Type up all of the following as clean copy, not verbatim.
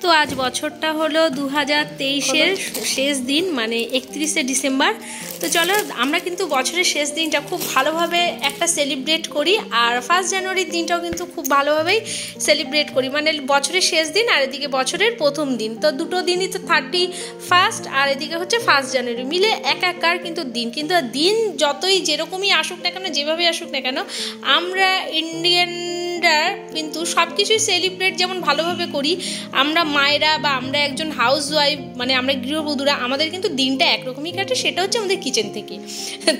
তো আজ বছরটা হলো 2023-এর শেষ দিন, মানে 31শে ডিসেম্বর। তো চলো আমরা কিন্তু বছরের শেষ দিনটা খুব ভালোভাবে একটা সেলিব্রেট করি, আর 1 জানুয়ারির দিনটাও কিন্তু খুব ভালোভাবেই সেলিব্রেট করি, মানে বছরের শেষ দিন আর এদিকে বছরের প্রথম দিন। তো দুটো দিনই তো 31 আর এদিকে হচ্ছে 1 জানুয়ারি, মিলে একাকার কিন্তু দিন। কিন্তু দিন যতই যেরকমই আসুক না কেন, যেভাবেই আসুক না কেন, আমরা ইন্ডিয়ানরা কিন্তু সব কিছুই সেলিব্রেট যেমন ভালোভাবে করি। আমরা মায়েরা বা আমরা একজন হাউস ওয়াইফ, মানে আমরা গৃহবধূরা, আমাদের কিন্তু দিনটা একরকমই কাটে, সেটা হচ্ছে আমাদের কিচেন থেকে।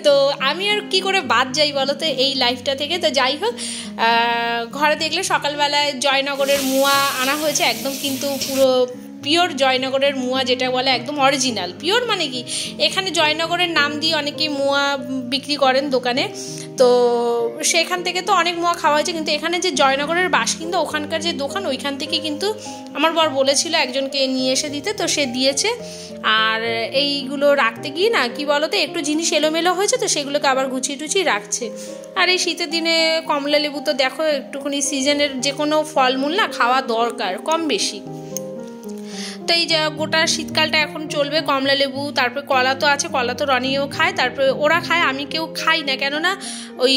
তো আমি আর কি করে বাদ যাই বলো তো এই লাইফটা থেকে। তো যাই হোক, ঘরে দেখলে সকালবেলায় জয়নগরের মোয়া আনা হয়েছে, একদম কিন্তু পুরো পিওর জয়নগরের মোয়া, যেটা বলে একদম অরিজিনাল। পিওর মানে কি, এখানে জয়নগরের নাম দিয়ে অনেকেই মোয়া বিক্রি করেন দোকানে, তো সেখান থেকে তো অনেক মোয়া খাওয়া হয়েছে। কিন্তু এখানে যে জয়নগরের বাসিন্দা, ওখানকার যে দোকান, ওইখান থেকে কিন্তু আমার বর বলেছিল একজনকে নিয়ে এসে দিতে, তো সে দিয়েছে। আর এইগুলো রাখতে গিয়ে না কি বলো তো, একটু জিনিস এলোমেলো হয়েছে, তো সেগুলোকে আবার গুছিয়ে টুছিয়ে রাখছে। আর এই শীতের দিনে কমলা লেবু তো দেখো একটুখানি সিজনের যে কোনো ফলমূল না খাওয়া দরকার কম বেশি। তো এই যে গোটা শীতকালটা এখন চলবে কমলা লেবু, তারপরে কলা তো আছে, কলা তো রনিও খায়, তারপরে ওরা খায়, আমি কেউ খাই না। কেননা ওই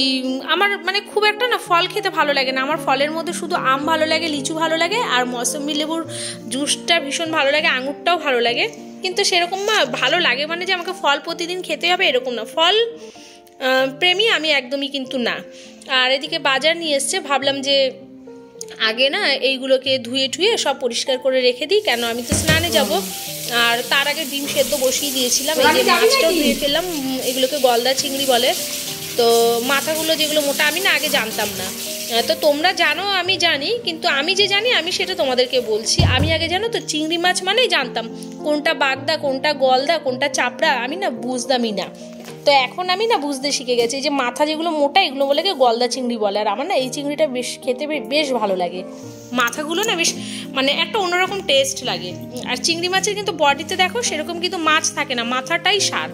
আমার মানে খুব একটা না ফল খেতে ভালো লাগে না। আমার ফলের মধ্যে শুধু আম ভালো লাগে, লিচু ভালো লাগে, আর মৌসুমি লেবুর জুসটা ভীষণ ভালো লাগে, আঙুরটাও ভালো লাগে। কিন্তু সেরকম ভালো লাগে মানে যে আমাকে ফল প্রতিদিন খেতে হবে এরকম না, ফল প্রেমী আমি একদমই কিন্তু না। আর এদিকে বাজার নিয়ে এসছে, ভাবলাম যে আগে না এইগুলোকে ধুয়ে ঠুয়ে সব পরিষ্কার করে রেখে দিই, কেন আমি তো স্নানে যাব। আর তার আগে ডিম সেদ্ধ বসিয়ে দিয়েছিলাম, এই যে মাছটাও ধুয়ে ফেললাম। এগুলোকে গলদা চিংড়ি বলে। তো মাথাগুলো যেগুলো মোটা, আমি না আগে জানতাম না, তো তোমরা জানো আমি জানি, কিন্তু আমি যে জানি আমি সেটা তোমাদেরকে বলছি। আমি আগে জানো তো চিংড়ি মাছ মানেই জানতাম কোনটা বাগদা, কোনটা গলদা, কোনটা চাপড়া, আমি না বুঝতামই না। তো এখন আমি না বুঝতে শিখে গেছি, যে মাথা যেগুলো মোটা এগুলো বলে গলদা চিংড়ি বলে। আর আমার না এই চিংড়িটা বেশ খেতে বেশ ভালো লাগে, মাথাগুলো না বেশ মানে একটা অন্যরকম টেস্ট লাগে। আর চিংড়ি মাছের কিন্তু বডিতে দেখো সেরকম কিন্তু মাছ থাকে না, মাথাটাই সার,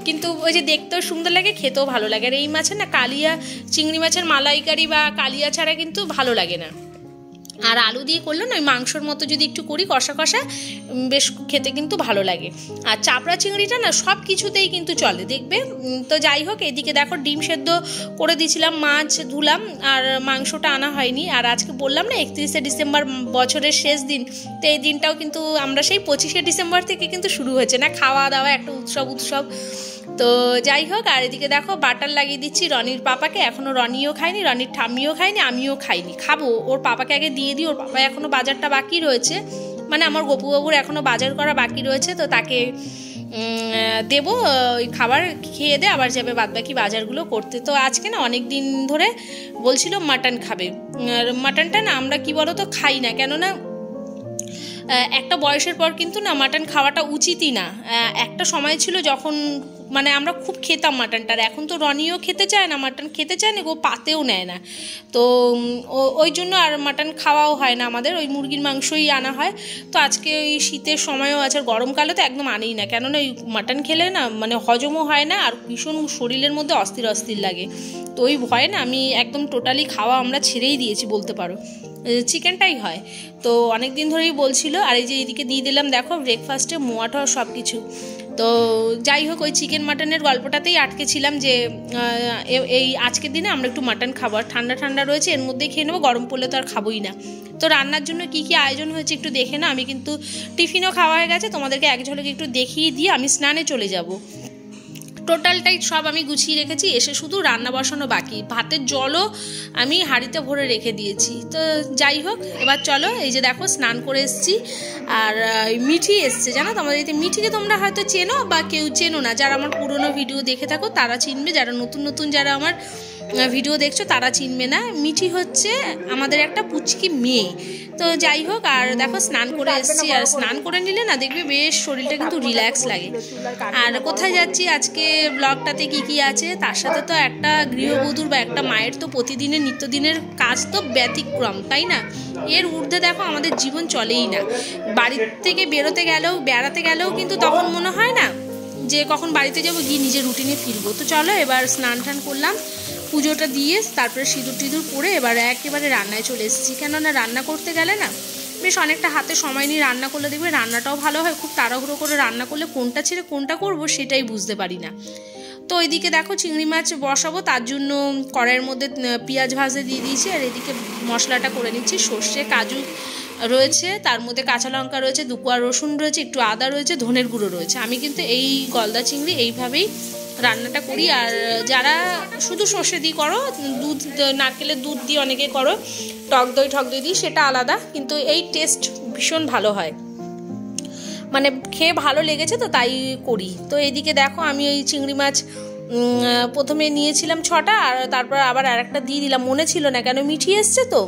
কিন্তু ওই যে দেখতেও সুন্দর লাগে, খেতেও ভালো লাগে। আর এই মাছের না কালিয়া, চিংড়ি মাছের মালাইকারি বা কালিয়া ছাড়া কিন্তু ভালো লাগে না। আর আলু দিয়ে করলে না ওই মাংসর মতো যদি একটু করি কষা কষা, বেশ খেতে কিন্তু ভালো লাগে। আর চাপড়া চিংড়িটা না সব কিছুতেই কিন্তু চলে দেখবে। তো যাই হোক, এদিকে দেখো ডিম সেদ্ধ করে দিয়েছিলাম, মাছ ধুলাম, আর মাংসটা আনা হয়নি। আর আজকে বললাম না 31শে ডিসেম্বর বছরের শেষ দিন, তো এই দিনটাও কিন্তু আমরা সেই 25শে ডিসেম্বর থেকে কিন্তু শুরু হয়েছে না খাওয়া দাওয়া, একটা উৎসব। তো যাই হোক, আর এদিকে দেখো বাটার লাগিয়ে দিচ্ছি রনির পাপাকে। এখনও রনিও খায়নি, রনির ঠাম্মিও খায়নি, আমিও খাইনি, খাবো। ওর পাপাকে আগে দিয়ে দিই, ওর পাপা এখনও বাজারটা বাকি রয়েছে, মানে আমার গপুবাবুর এখনও বাজার করা বাকি রয়েছে, তো তাকে দেবো ওই খাবার খেয়ে দে, আবার যাবে বাদবাকি বাজারগুলো করতে। তো আজকে না অনেক দিন ধরে বলছিল মাটন খাবে। মাটনটা না আমরা কি বলো তো খাই না, কেননা একটা বয়সের পর কিন্তু না মাটন খাওয়াটা উচিতই না। একটা সময় ছিল যখন মানে আমরা খুব খেতাম মাটনটার, এখন তো রনিও খেতে চায় না, মাটন খেতে চায় না, ও পাতেও নেয় না। তো ওই জন্য আর মাটন খাওয়াও হয় না আমাদের, ওই মুরগির মাংসই আনা হয়। তো আজকে ওই শীতের সময়ও আছে, গরমকালে তো একদম আনেই না, কেননা ওই মাটন খেলে না মানে হজমও হয় না, আর ভীষণ শরীরের মধ্যে অস্থির লাগে। তো ওই ভয়ে না আমি একদম টোটালি খাওয়া আমরা ছেড়েই দিয়েছি বলতে পারো, চিকেনটাই হয়। তো অনেক দিন ধরেই বলছিল। আর এই যে এদিকে দিয়ে দিলাম দেখো ব্রেকফাস্টে মোয়াটা সব কিছু। তো যাই হোক, ওই চিকেন মাটনের গল্পটাতেই আটকে ছিলাম, যে এই আজকের দিনে আমরা একটু মাটন খাবো, আর ঠান্ডা রয়েছে, এর মধ্যেই খেয়ে নেবো, গরম পড়লে তো আর খাবোই না। তো রান্নার জন্য কি কি আয়োজন হয়েছে একটু দেখে না। আমি কিন্তু টিফিনও খাওয়া হয়ে গেছে, তোমাদেরকে এক ঝলকে একটু দেখিয়ে দিয়ে আমি স্নানে চলে যাব। টোটালটাই সব আমি গুছিয়ে রেখেছি, এসে শুধু রান্না বসানো বাকি। ভাতের জলও আমি হাঁড়িতে ভরে রেখে দিয়েছি। তো যাই হোক, এবার চলো, এই যে দেখো স্নান করে এসেছি। আর মিঠি এসছে, জানো তো আমাদের এই মিঠিকে তোমরা হয়তো চেনো বা কেউ চেনো না। যারা আমার পুরোনো ভিডিও দেখে থাকো তারা চিনবে, যারা নতুন যারা আমার ভিডিও দেখছো তারা চিনবে না। মিঠি হচ্ছে আমাদের একটা পুচকি মেয়ে। তো যাই হোক, আর দেখো স্নান করে এসেছি, আর স্নান করে নিলে না দেখবে বেশ শরীরটা কিন্তু রিল্যাক্স লাগে। আর কোথায় যাচ্ছি আজকে ব্লগটাতে কি আছে, তার সাথে তো একটা গৃহবধূর বা একটা মায়ের তো প্রতিদিনের নিত্যদিনের কাজ তো ব্যতিক্রম, তাই না? এর ঊর্ধ্বে দেখো আমাদের জীবন চলেই না। বাড়ির থেকে বেড়াতে গেলেও কিন্তু তখন মনে হয় না যে কখন বাড়িতে যাবো, গিয়ে নিজের রুটিনে ফিরবো। তো চলো এবার স্নান টান করলাম, পুজোটা দিয়ে তারপরে সিঁদুর টিঁদুর পরে এবার একেবারে রান্নায় চলে এসেছি। কেননা রান্না করতে গেলে না বেশ অনেকটা হাতে সময় নিয়ে রান্না করলে দেখবে রান্নাটাও ভালো হয়। খুব তাড়াহুড়ো করে রান্না করলে কোনটা ছেড়ে কোনটা করব সেটাই বুঝতে পারি না। তো ওইদিকে দেখো চিংড়ি মাছ বসাবো, তার জন্য কড়াইয়ের মধ্যে পেঁয়াজ ভাজে দিয়ে দিয়েছি, আর এদিকে মশলাটা করে নিচ্ছি। সর্ষে কাজু রয়েছে, তার মধ্যে কাঁচা লঙ্কা রয়েছে, 2 কোয়া রসুন রয়েছে, একটু আদা রয়েছে, ধনের গুঁড়ো রয়েছে। আমি কিন্তু এই গলদা চিংড়ি এইভাবেই রান্নাটা করি। আর যারা শুধু সর্ষে দিয়ে করো, দুধ নারকেলের দুধ দিয়ে অনেকে করো, টক দই দিই, সেটা আলাদা, কিন্তু এই টেস্ট ভীষণ ভালো হয়, মানে খেয়ে ভালো লেগেছে তো তাই করি। তো এদিকে দেখো আমি ওই চিংড়ি মাছ প্রথমে নিয়েছিলাম 6টা, আর তারপর আবার আরেকটা দিয়ে দিলাম, মনে ছিল না কেন মিঠি এসছে তো।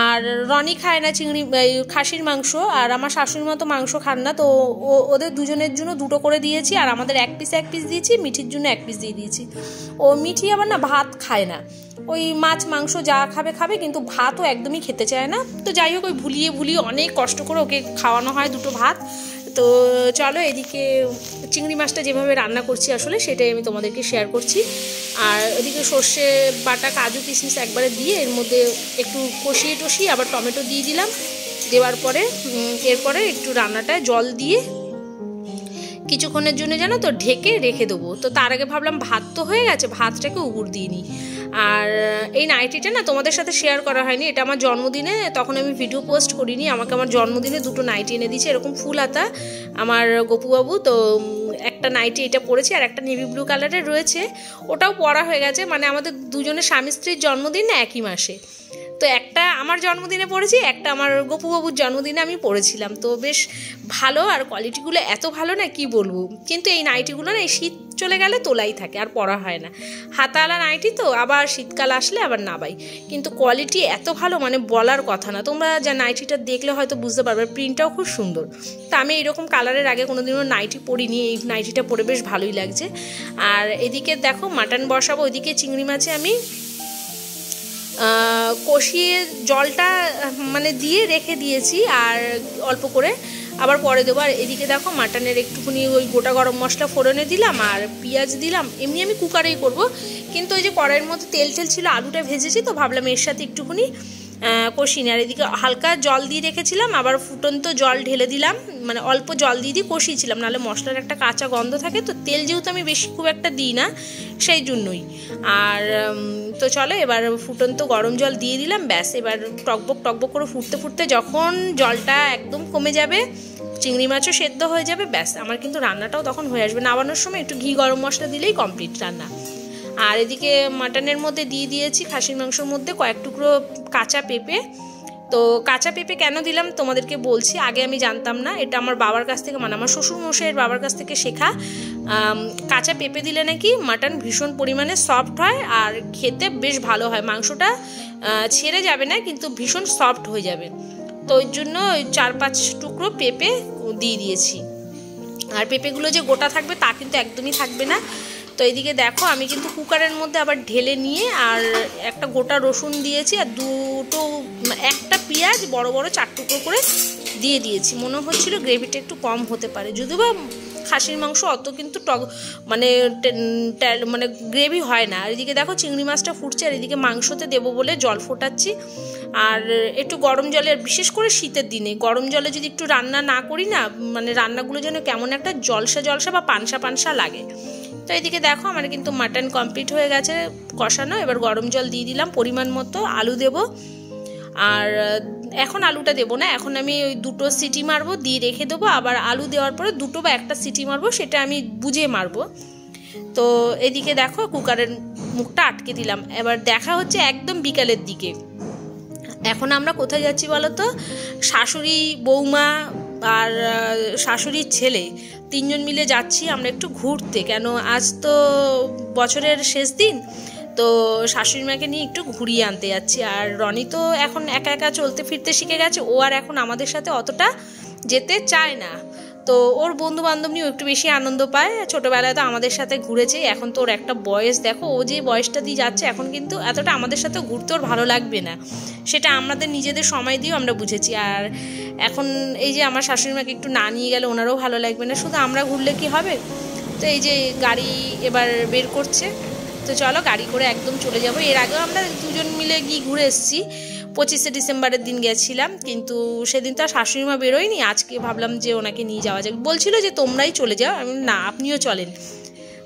আর রনি খায় না চিংড়ি খাসির মাংস, আর আমার শাশুড়ির মতো মাংস খান না, তো ওদের দুজনের জন্য 2টো করে দিয়েছি, আর আমাদের এক পিস দিয়েছি, মিঠির জন্য 1 পিস দিয়ে দিয়েছি। ও মিঠি আবার না ভাত খায় না, ওই মাছ মাংস যা খাবে, কিন্তু ভাতও একদমই খেতে চায় না। তো যাই হোক ওই ভুলিয়ে অনেক কষ্ট করে ওকে খাওয়ানো হয় 2টো ভাত। তো চলো এদিকে চিংড়ি মাছটা যেভাবে রান্না করছি আসলে সেটাই আমি তোমাদেরকে শেয়ার করছি। আর এদিকে সর্ষে বাটা, কাজু কিশমিশ একবারে দিয়ে এর মধ্যে একটু কষিয়ে আবার টমেটো দিয়ে দিলাম। দেওয়ার পরে এরপরে একটু রান্নাটায় জল দিয়ে কিছুক্ষণের জন্য জানো তো ঢেকে রেখে দেবো। তো তার আগে ভাবলাম ভাত তো হয়ে গেছে, ভাতটাকে উগুর দিয়ে নিই। আর এই নাইটিটা না তোমাদের সাথে শেয়ার করা হয়নি, এটা আমার জন্মদিনে, তখন আমি ভিডিও পোস্ট করিনি, আমাকে আমার জন্মদিনে 2টো নাইটি এনে দিয়েছে, এরকম ফুল হাতা আমার গপুবাবু। তো একটা নাইটি এটা পরেছি, আর একটা নেভি ব্লু কালারের রয়েছে, ওটাও পরা হয়ে গেছে। মানে আমাদের দুজনের স্বামী স্ত্রীর জন্মদিন না একই মাসে, তো একটা আমার জন্মদিনে পড়েছি, একটা আমার গপুবাবুর জন্মদিনে আমি পড়েছিলাম। তো বেশ ভালো, আর কোয়ালিটিগুলো এত ভালো না কি বলবো। কিন্তু এই নাইটিগুলো না এই শীত চলে গেলে তোলাই থাকে, আর পরা হয় না। হাতাওয়ালা নাইটি তো, আবার শীতকাল আসলে আবার নাবাই, কিন্তু কোয়ালিটি এত ভালো মানে বলার কথা না। তোমরা যা নাইটিটা দেখলে হয়তো বুঝতে পারবে, প্রিন্টটাও খুব সুন্দর। তা আমি এরকম কালারের আগে কোনোদিনও নাইটি পরিনি, এই নাইটিটা পরে বেশ ভালোই লাগছে। আর এদিকে দেখো মাটন বসাবো, ওইদিকে চিংড়ি মাছে আমি কষিয়ে জলটা মানে দিয়ে রেখে দিয়েছি, আর অল্প করে আবার পরে দেবো। আর এদিকে দেখো মাটনের একটুখানি ওই গোটা গরম মশলা ফোড়নে দিলাম, আর পেঁয়াজ দিলাম। এমনি আমি কুকারেই করব, কিন্তু ওই যে কড়াইয়ের মধ্যে তেল ছিল, আলুটা ভেজেছি, তো ভাবলাম এর সাথে একটুখানি কষিয়ে। আর এদিকে হালকা জল দিয়ে রেখেছিলাম, আবার ফুটন্ত জল ঢেলে দিলাম, মানে অল্প জল দিয়ে কষিয়েছিলাম, নাহলে মশলার একটা কাঁচা গন্ধ থাকে। তো তেল যেহেতু আমি বেশি খুব একটা দিই না, সেই জন্যই। আর তো চলো এবার ফুটন্ত গরম জল দিয়ে দিলাম, ব্যাস। এবার টকবক করে ফুটতে যখন জলটা একদম কমে যাবে, চিংড়ি মাছও সেদ্ধ হয়ে যাবে, ব্যাস আমার কিন্তু রান্নাটাও তখন হয়ে আসবে। নামানোর সময় একটু ঘি গরম মশলা দিলেই কমপ্লিট রান্না। আর এদিকে মাটনের মধ্যে দিয়ে দিয়েছি, খাসির মাংসের মধ্যে কয়েক টুকরো কাঁচা পেঁপে। তো কাঁচা পেঁপে কেন দিলাম তোমাদেরকে বলছি, আগে আমি জানতাম না, এটা আমার বাবার কাছ থেকে, মানে আমার শ্বশুরমশাইয়ের বাবার কাছ থেকে শেখা। কাঁচা পেঁপে দিলে নাকি মাটন ভীষণ পরিমাণে সফট হয়, আর খেতে বেশ ভালো হয়, মাংসটা ছেড়ে যাবে না কিন্তু ভীষণ সফট হয়ে যাবে। তো ওই জন্য ওই 4-5 টুকরো পেঁপে দিয়ে দিয়েছি। আর পেঁপেগুলো যে গোটা থাকবে তা কিন্তু একদমই থাকবে না। তো এইদিকে দেখো আমি কিন্তু কুকারের মধ্যে আবার ঢেলে নিয়ে, আর একটা গোটা রসুন দিয়েছি, আর একটা পেঁয়াজ বড় 4 টুকরো করে দিয়ে দিয়েছি। মনে হচ্ছিল গ্রেভিটা একটু কম হতে পারে, যদিও বা খাসির মাংস অত কিন্তু মানে গ্রেভি হয় না। আর এদিকে দেখো চিংড়ি মাছটা ফুটছে, আর এদিকে মাংসতে দেবো বলে জল ফোটাচ্ছি। আর একটু গরম জলে, বিশেষ করে শীতের দিনে গরম জলে যদি একটু রান্না না করি না, মানে রান্নাগুলো যেন কেমন একটা জলসা বা পানসা লাগে। তো এদিকে দেখো আমার কিন্তু মাটন কমপ্লিট হয়ে গেছে কষানো। এবার গরম জল দিয়ে দিলাম পরিমাণ মতো, আলু দেব। আর এখন আলুটা দেবো না, এখন আমি ওই 2টো সিটি মারবো, দিয়ে রেখে দেবো। আবার আলু দেওয়ার পরে 2টো বা 1টা সিটি মারবো, সেটা আমি বুঝে মারবো। তো এদিকে দেখো কুকারের মুখটা আটকে দিলাম। এবার দেখা হচ্ছে একদম বিকালের দিকে। এখন আমরা কোথায় যাচ্ছি বলো তো? শাশুড়ি, বৌমা আর শাশুড়ির ছেলে 3জন মিলে যাচ্ছি আমরা একটু ঘুরতে। কেন আজ তো বছরের শেষ দিন, তো শাশুড়ি মাকে নিয়ে একটু ঘুরিয়ে আনতে যাচ্ছি। আর রনি তো এখন একা চলতে ফিরতে শিখে গেছে, ও আর এখন আমাদের সাথে অতটা যেতে চায় না। তো ওর বন্ধু বান্ধব নিয়েও একটু বেশি আনন্দ পায়। ছোটোবেলায় তো আমাদের সাথে ঘুরেছে, এখন তো ওর একটা বয়স দেখো, ও যে বয়সটা দিয়ে যাচ্ছে, এখন কিন্তু এতটা আমাদের সাথে ঘুরতে ওর ভালো লাগবে না। সেটা আমাদের নিজেদের সময় দিয়েও আমরা বুঝেছি। আর এখন এই যে আমার শাশুড়ি মাকে একটু না নিয়ে গেলে ওনারও ভালো লাগবে না, শুধু আমরা ঘুরলে কি হবে। তো এই যে গাড়ি এবার বের করছে, তো চলো গাড়ি করে একদম চলে যাব। এর আগেও আমরা দুজন মিলে গিয়ে ঘুরে এসেছি, 25শে ডিসেম্বরের দিন গেছিলাম, কিন্তু সেদিন তো আর শাশুড়ি মা বেরোয়নি। আজকে ভাবলাম যে ওনাকে নিয়ে যাওয়া যাক। বলছিল যে তোমরাই চলে যাও, আমি না আপনিও চলেন।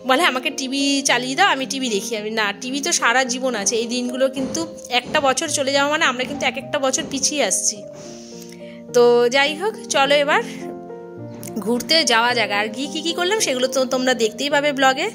বলে আমাকে টিভি চালিয়ে দাও, আমি টিভি দেখি। আমি না, টিভি তো সারা জীবন আছে, এই দিনগুলো কিন্তু একটা বছর চলে যাওয়া মানে আমরা কিন্তু এক একটা বছর পিছিয়ে আসছি। তো যাই হোক, চলো এবার ঘুরতে যাওয়া যাক। আর গিয়ে কী কী করলাম সেগুলো তো তোমরা দেখতেই পাবে ব্লগে।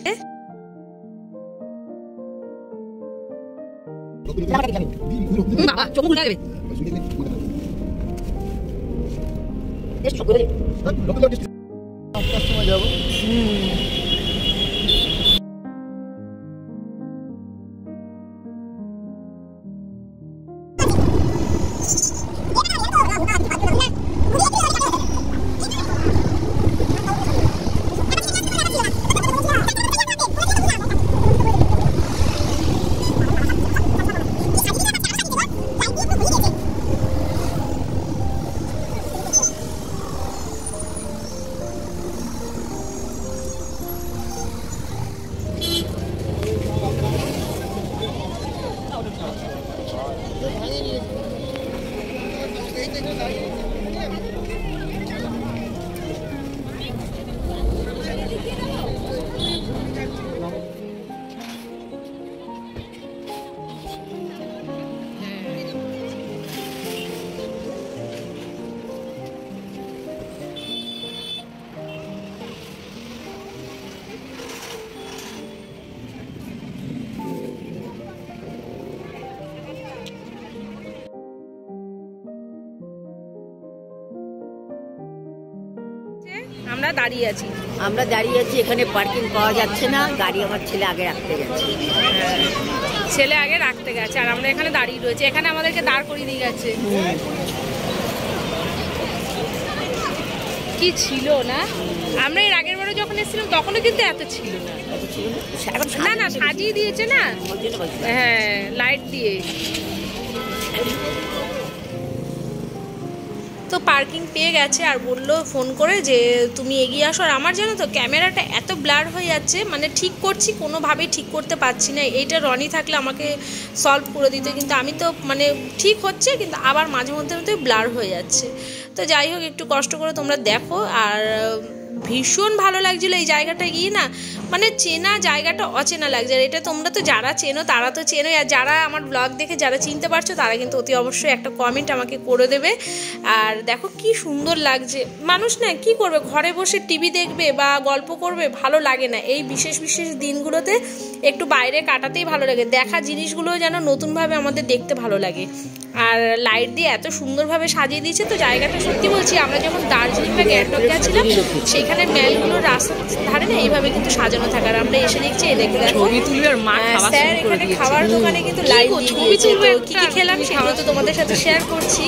আমরা দাঁড়িয়ে আছি এখানে পার্কিং পাওয়া যাচ্ছে না, গাড়ি আমার ছেলে আগে রাখতে গেছে। ছেলে আগে রাখতে গেছে আর আমরা এখানে দাঁড়িয়ে রয়েছি। এখানে আমাদেরকে দাঁড় করিয়ে দিয়ে গেছে। কি ছিল না, আমরা এর আগের বারে যখন এসেছিলাম তখনও কিন্তু এত ছিল না। না না, সাজিয়ে দিয়েছে না, হ্যাঁ লাইট দিয়ে। তো পার্কিং পেয়ে গেছে আর বললো ফোন করে যে তুমি এগিয়ে আসো। আর আমার জানো তো ক্যামেরাটা এত ব্লার হয়ে যাচ্ছে, মানে ঠিক করছি কোনোভাবেই ঠিক করতে পারছি না। এইটা রনি থাকলে আমাকে সলভ করে দিত, কিন্তু আমি তো মানে ঠিক হচ্ছে কিন্তু আবার মাঝে মধ্যে ব্লার হয়ে যাচ্ছে। তো যাই হোক, একটু কষ্ট করে তোমরা দেখো। আর ভীষণ ভালো লাগছিলো এই জায়গাটা গিয়ে না, মানে চেনা জায়গাটা অচেনা লাগছে। আর এটা তোমরা তো যারা চেনো তারা তো চেনোই, আর যারা আমার ব্লগ দেখে যারা চিনতে পারছো তারা কিন্তু অতি অবশ্যই একটা কমেন্ট আমাকে করে দেবে। আর দেখো কি সুন্দর লাগছে। মানুষ না কি করবে, ঘরে বসে টিভি দেখবে বা গল্প করবে, ভালো লাগে না। এই বিশেষ বিশেষ দিনগুলোতে একটু বাইরে কাটাতেই ভালো লাগে, দেখা জিনিসগুলো যেন নতুনভাবে আমাদের দেখতে ভালো লাগে। আর লাইট দিয়ে এত সুন্দরভাবে সাজিয়ে দিয়েছে। তো জায়গাটা সত্যি বলছি, আমরা যখন দার্জিলিং বা গ্যাংটক গেছিলাম সেখানে ম্যালগুলোর রাস্তার ধারে না এইভাবে কিন্তু সাজানো থাকার আমরা এসে দেখছি। এই দেখে দেখো স্যার এখানে খাবার দোকানে কিন্তু লাইট দিয়ে দিয়েছে। তো কি কি খেলাম সেগুলো তো তোমাদের সাথে শেয়ার করছি।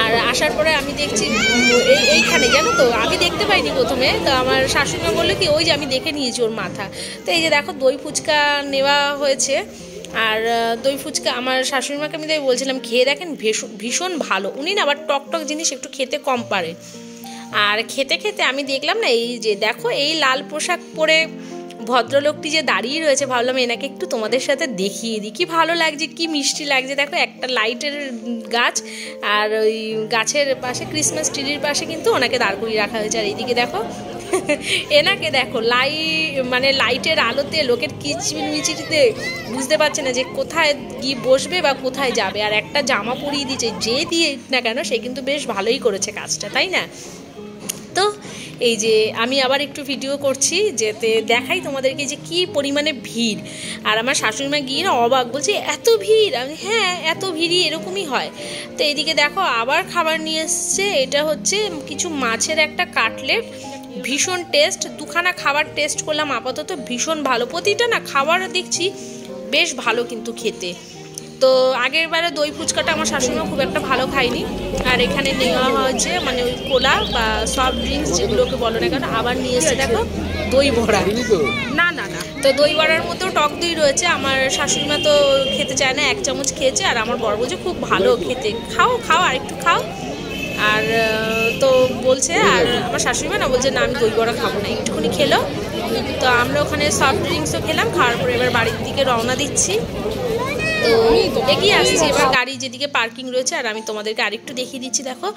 আর আসার পরে আমি দেখছি এইখানে জানো তো আমি দেখতে পাইনি প্রথমে, তো আমার শাশুড়ি মা বললো কি ওই যে আমি দেখে নিয়েছি ওর মাথা। তো এই যে দেখো দই ফুচকা নেওয়া হয়েছে। আর দই ফুচকা আমার শাশুড়ি মাকে আমি তাই বলছিলাম খেয়ে দেখেন, ভীষণ ভালো। উনি না আবার টক টক জিনিস একটু খেতে কম পারে। আর খেতে খেতে আমি দেখলাম না, এই যে দেখো এই লাল পোশাক পরে ভদ্রলোকটি যে দাঁড়িয়ে রয়েছে, ভাবলাম এনাকে একটু তোমাদের সাথে দেখিয়ে দিই। কি ভালো লাগছে, কি মিষ্টি লাগছে। দেখো একটা লাইটের গাছ, আর ওই গাছের পাশে ক্রিসমাস ট্রির পাশে কিন্তু ওনাকে দাঁড় করিয়ে রাখা হয়েছে। আর এইদিকে দেখো এনাকে দেখো মানে লাইটের আলোতে লোকের কিচিরমিচিরিতে বুঝতে পারছে না যে কোথায় গিয়ে বসবে বা কোথায় যাবে। আর একটা জামা পরিয়ে দিয়েছে, যে দিয়ে না কেন সে কিন্তু বেশ ভালোই করেছে কাজটা, তাই না? তো এই যে আমি আবার একটু ভিডিও করছি যেতে দেখাই তোমাদেরকে যে কি পরিমাণে ভিড়। আর আমার শাশুড়িমা গিয়ে না অবাক, বলছে এত ভিড়। আমি হ্যাঁ এত ভিড়ই এরকমই হয়। তো এইদিকে দেখো আবার খাবার নিয়ে এসছে। এটা হচ্ছে কিছু মাছের একটা কাটলেট, ভীষণ টেস্ট। দুখানা খাবার টেস্ট করলাম, আপাতত ভীষণ ভালো। প্রতিটা না খাবার দেখছি বেশ ভালো কিন্তু খেতে। তো আগের বারে দই ফুচকাটা আমার শাশুড়িমা খুব একটা ভালো খায়নি। আর এখানে নেওয়া হয়েছে মানে ওই কোলা বা সফট ড্রিঙ্কস যেগুলোকে বলো না কেন, আবার নিয়ে এসে দেখো দই বড়া। না না না, তো দই বড়ার মতো টক দই রয়েছে। আমার শাশুড়িমা তো খেতে চায় না, 1 চামচ খেয়েছে। আর আমার বর বলছে খুব ভালো খেতে, খাও আর একটু খাও। আর তো বলছে, আর আমার শাশুড়িমা না বলছে না আমি দই বড়া খাবো না, একটুখানি খেলো তো আমরা ওখানে সফট ড্রিঙ্কসও খেলাম, খাওয়ার পরে এবার বাড়ির দিকে রওনা দিচ্ছি। তো এগিয়ে আসছি এবার, গাড়ি যেদিকে পার্কিং রয়েছে। আর আমি তোমাদেরকে আরেকটু দেখিয়ে দিচ্ছি, দেখো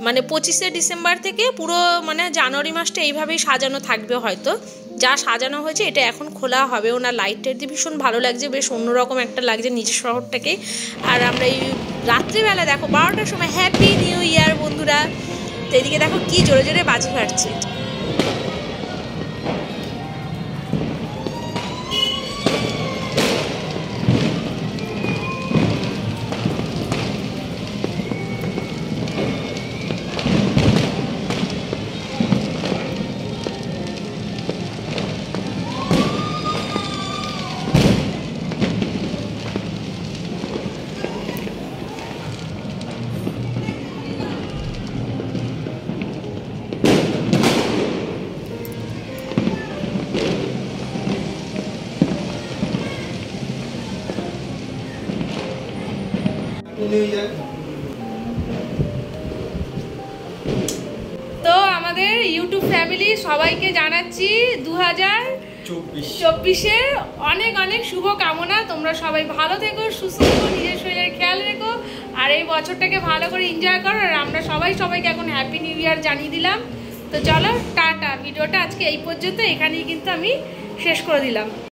মানে 25শে ডিসেম্বর থেকে পুরো মানে জানুয়ারি মাসটা এইভাবেই সাজানো থাকবে। হয়তো যা সাজানো হয়েছে এটা এখন খোলা হবেও না। লাইটের দিয়ে ভীষণ ভালো লাগছে, বেশ অন্যরকম একটা লাগছে নিজের শহরটাকে। আর আমরা এই রাত্রিবেলা দেখো 12টার সময় হ্যাপি নিউ ইয়ার বন্ধুরা। তো এদিকে দেখো কি জোরে জোরে বাজি ফাটছে। তো আমাদের ইউটিউব ফ্যামিলি সবাইকে জানাচ্ছি 2024-এর অনেক অনেক শুভ কামনা। তোমরা সবাই ভালো থেকো, সুস্থ থেকো, নিজের শরীরের খেয়াল রেখো, আর এই বছরটাকে ভালো করে এনজয় করো। আর আমরা সবাইকে এখন হ্যাপি নিউ ইয়ার জানিয়ে দিলাম। তো চলো টাটা, ভিডিওটা আজকে এই পর্যন্ত, এখানেই কিন্তু আমি শেষ করে দিলাম।